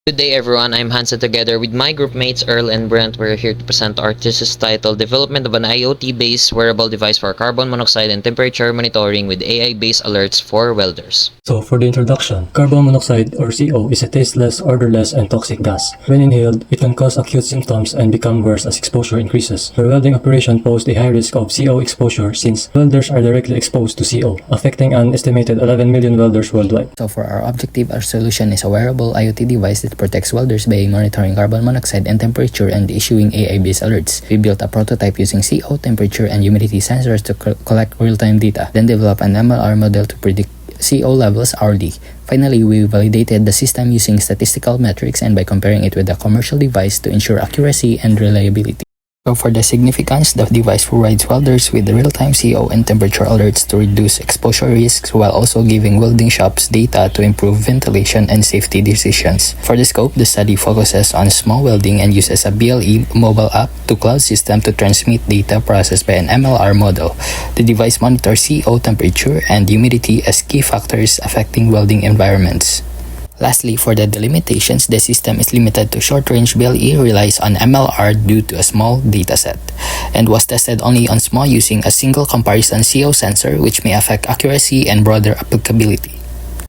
Good day everyone, I'm Hansa. Together with my group mates Earl and Brent, we're here to present our thesis titled Development of an IoT-based wearable device for carbon monoxide and temperature monitoring with AI-based alerts for welders. So for the introduction, carbon monoxide or CO is a tasteless, odorless, and toxic gas. When inhaled, it can cause acute symptoms and become worse as exposure increases. For welding operation posed a high risk of CO exposure since welders are directly exposed to CO, affecting an estimated 11 million welders worldwide. So for our objective, our solution is a wearable IoT device that protects welders by monitoring carbon monoxide and temperature and issuing AI-based alerts. We built a prototype using CO, temperature, and humidity sensors to collect real-time data, then develop an MLR model to predict CO levels hourly. Finally, we validated the system using statistical metrics and by comparing it with a commercial device to ensure accuracy and reliability. So for the significance, the device provides welders with real-time CO and temperature alerts to reduce exposure risks while also giving welding shops data to improve ventilation and safety decisions. For the scope, the study focuses on small welding and uses a BLE mobile app to cloud system to transmit data processed by an MLR model. The device monitors CO, temperature, and humidity as key factors affecting welding environments. Lastly, for the delimitations, the system is limited to short-range BLE, relies on MLR due to a small dataset, and was tested only on small using a single comparison CO sensor, which may affect accuracy and broader applicability.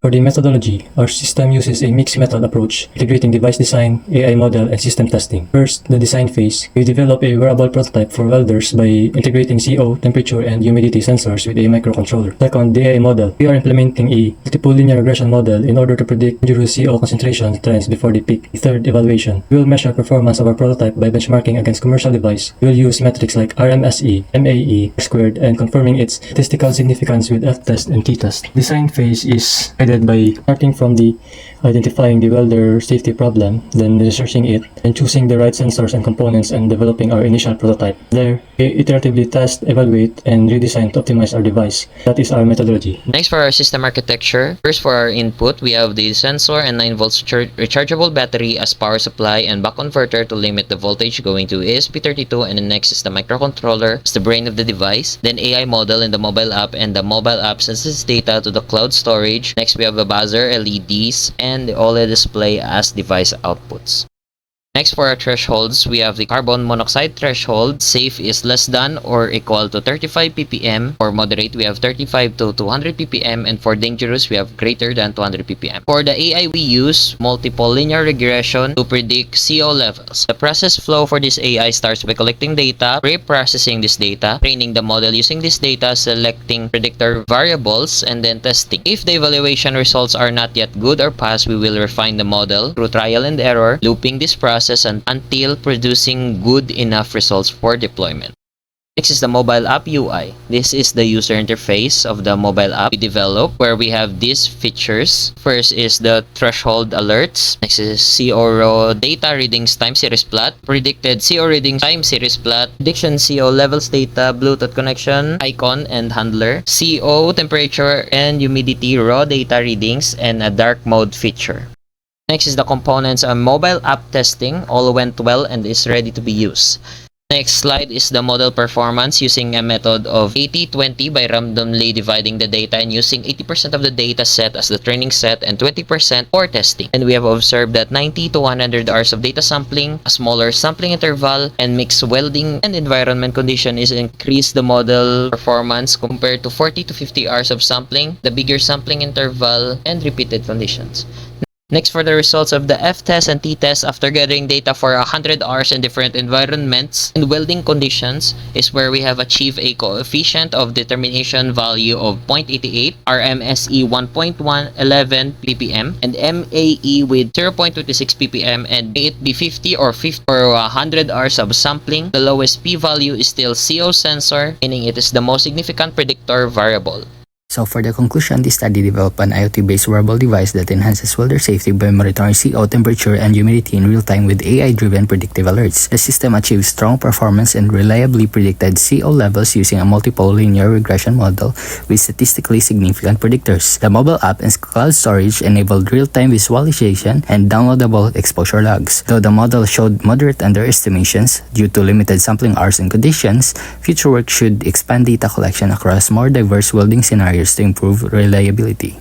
For the methodology, our system uses a mixed method approach, integrating device design, AI model, and system testing. First, the design phase. We develop a wearable prototype for welders by integrating CO, temperature, and humidity sensors with a microcontroller. Second, the AI model. We are implementing a multiple linear regression model in order to predict dangerous CO concentration trends before they peak. Third, evaluation. We will measure performance of our prototype by benchmarking against commercial device. We will use metrics like RMSE, MAE, squared, and confirming its statistical significance with F-test and T-test. Design phase is by starting from the identifying the welder safety problem, then researching it, and choosing the right sensors and components and developing our initial prototype. There, we iteratively test, evaluate, and redesign to optimize our device. That is our methodology. Next, for our system architecture, first for our input, we have the sensor and 9 volts rechargeable battery as power supply and buck converter to limit the voltage going to ESP32, and the next is the microcontroller as the brain of the device, then AI model in the mobile app, and the mobile app sends data to the cloud storage. Next, we have a buzzer, LEDs, and the OLED display as device outputs. Next, for our thresholds, we have the carbon monoxide threshold. Safe is less than or equal to 35 ppm. For moderate, we have 35 to 200 ppm. And for dangerous, we have greater than 200 ppm. For the AI, we use multiple linear regression to predict CO levels. The process flow for this AI starts by collecting data, pre-processing this data, training the model using this data, selecting predictor variables, and then testing. If the evaluation results are not yet good or passed, we will refine the model through trial and error, looping this process until producing good enough results for deployment. Next is the mobile app UI. This is the user interface of the mobile app we develop, where we have these features. First is the threshold alerts. Next is CO row data readings time series plot, predicted CO readings time series plot, prediction CO levels data, Bluetooth connection icon and handler, CO temperature and humidity raw data readings, and a dark mode feature. Next is the components and mobile app testing. All went well and is ready to be used. Next slide is the model performance using a method of 80-20 by randomly dividing the data and using 80% of the data set as the training set and 20% for testing. And we have observed that 90 to 100 hours of data sampling, a smaller sampling interval, and mixed welding and environment condition is increased the model performance compared to 40 to 50 hours of sampling, the bigger sampling interval, and repeated conditions. Next, for the results of the F-test and T-test after gathering data for 100 hours in different environments and welding conditions is where we have achieved a coefficient of determination value of 0.88, RMSE 1.111 ppm, and MAE with 0.26 ppm, and may it be 50 or 50 or 100 hours of sampling. The lowest p-value is still CO sensor, meaning it is the most significant predictor variable. So for the conclusion, this study developed an IoT-based wearable device that enhances welder safety by monitoring CO, temperature, and humidity in real time with AI-driven predictive alerts. The system achieves strong performance and reliably predicted CO levels using a multiple linear regression model with statistically significant predictors. The mobile app and cloud storage enabled real-time visualization and downloadable exposure logs. Though the model showed moderate underestimations due to limited sampling hours and conditions, future work should expand data collection across more diverse welding scenarios to improve reliability.